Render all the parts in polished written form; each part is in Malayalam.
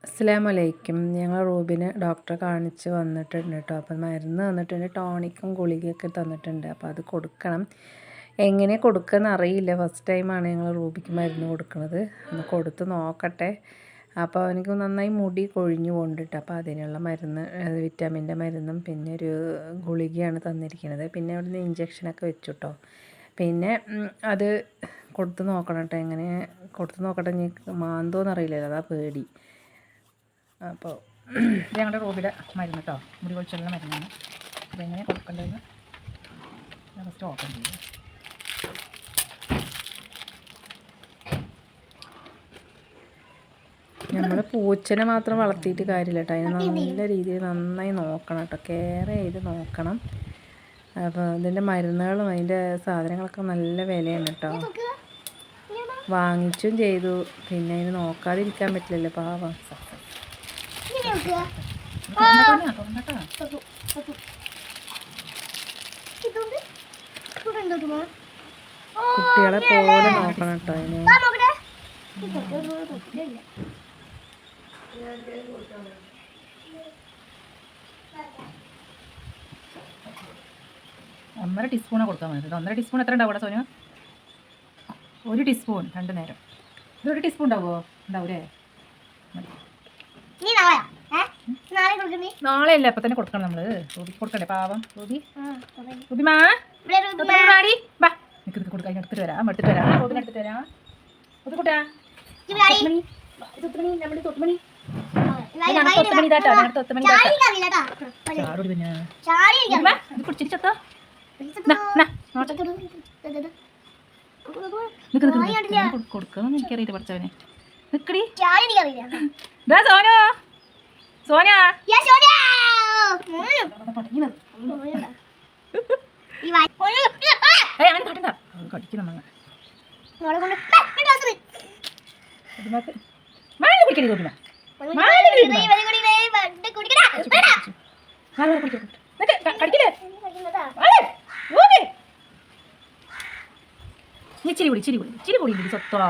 അസ്സലാമലൈക്കും. ഞങ്ങൾ റൂബിന് ഡോക്ടറെ കാണിച്ച് വന്നിട്ടുണ്ട് കേട്ടോ. അപ്പം മരുന്ന് തന്നിട്ടുണ്ട്, ടോണിക്കും ഗുളികയൊക്കെ തന്നിട്ടുണ്ട്. അപ്പോൾ അത് കൊടുക്കണം. എങ്ങനെ കൊടുക്കുകയെന്ന് അറിയില്ല. ഫസ്റ്റ് ടൈമാണ് ഞങ്ങൾ റൂബിക്ക് മരുന്ന് കൊടുക്കുന്നത്. ഒന്ന് കൊടുത്ത് നോക്കട്ടെ. അപ്പോൾ എനിക്ക് നന്നായി മുടി കൊഴിഞ്ഞു കൊണ്ടിട്ട്, അപ്പോൾ അതിനുള്ള മരുന്ന്, വിറ്റാമിൻ്റെ മരുന്നും പിന്നെ ഒരു ഗുളികയാണ് തന്നിരിക്കുന്നത്. പിന്നെ അവിടുന്ന് ഇഞ്ചക്ഷനൊക്കെ വെച്ചു കേട്ടോ. പിന്നെ അത് കൊടുത്ത് നോക്കണം കേട്ടോ. എങ്ങനെ കൊടുത്ത് നോക്കട്ടെ. ഇനി മാന്തോന്ന് അറിയില്ലല്ലോ, അതാ പേടി. അപ്പോൾ ഇത് ഞങ്ങളുടെ റൂബിയുടെ മരുന്ന് കേട്ടോ, മുടി കൊഴിച്ചുള്ള മരുന്നാണ്. അതെങ്ങനെ കൊടുക്കേണ്ടതെന്ന് ഫസ്റ്റ് ഓപ്പൺ ചെയ്യും. നമ്മൾ പൂച്ചനെ മാത്രം വളർത്തിയിട്ട് കാര്യമില്ല കേട്ടോ. അതിന് നല്ല രീതിയിൽ നന്നായി നോക്കണം കേട്ടോ, കെയർ ചെയ്ത് നോക്കണം. അപ്പോൾ ഇതിൻ്റെ മരുന്നുകളും അതിൻ്റെ സാധനങ്ങളൊക്കെ നല്ല വിലയാണ് കേട്ടോ. വാങ്ങിച്ചും ചെയ്തു. പിന്നെ അതിന് നോക്കാതിരിക്കാൻ പറ്റില്ലല്ലോ, പാവം. കുട്ടികളെ പോലെ നോക്കണം കേട്ടോ അതിന്. ഒന്നര ടീസ്പൂണാണ് കൊടുക്കാൻ മതി. 1.5 ടീസ്പൂൺ എത്ര ഉണ്ടാവും ഇവിടെ സോനു? 1 ടീസ്പൂൺ 2 നേരം. ഇത് 1 ടീസ്പൂൺ ഉണ്ടാവുമോ? ഉണ്ടാവൂലേ? നാളെ അല്ലേ, അപ്പം തന്നെ കൊടുക്കണം നമ്മൾ. റൂബിക്ക് കൊടുക്കണ്ടേ, പാവം റൂബി. റൂബിമാ മാടി ബാ, നിൽക്ക് കൊടുക്കാൻ എടുത്തിട്ട് വരാം. റൂബിനെ എടുത്തിട്ട് വരാം. ഒത്തുകൂട്ടാ കുടിച്ചിരിച്ചോ. കൊടുക്കണം എനിക്കറിയില്ല പഠിച്ചവനെ. നിക്കടി സോനോ, സോന കടിക്കുന്ന ചിരി കൂടി സത്വാ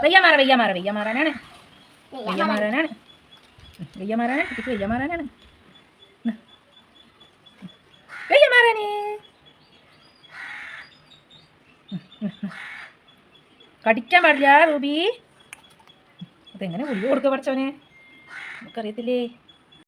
വെയ്യമാറാനാണ് കടിക്കാൻ പാടില്ല റൂബി. അതെങ്ങനെ ഗുളിക കൊടുക്കുക പഠിച്ചവനെ, നമുക്കറിയത്തില്ലേ.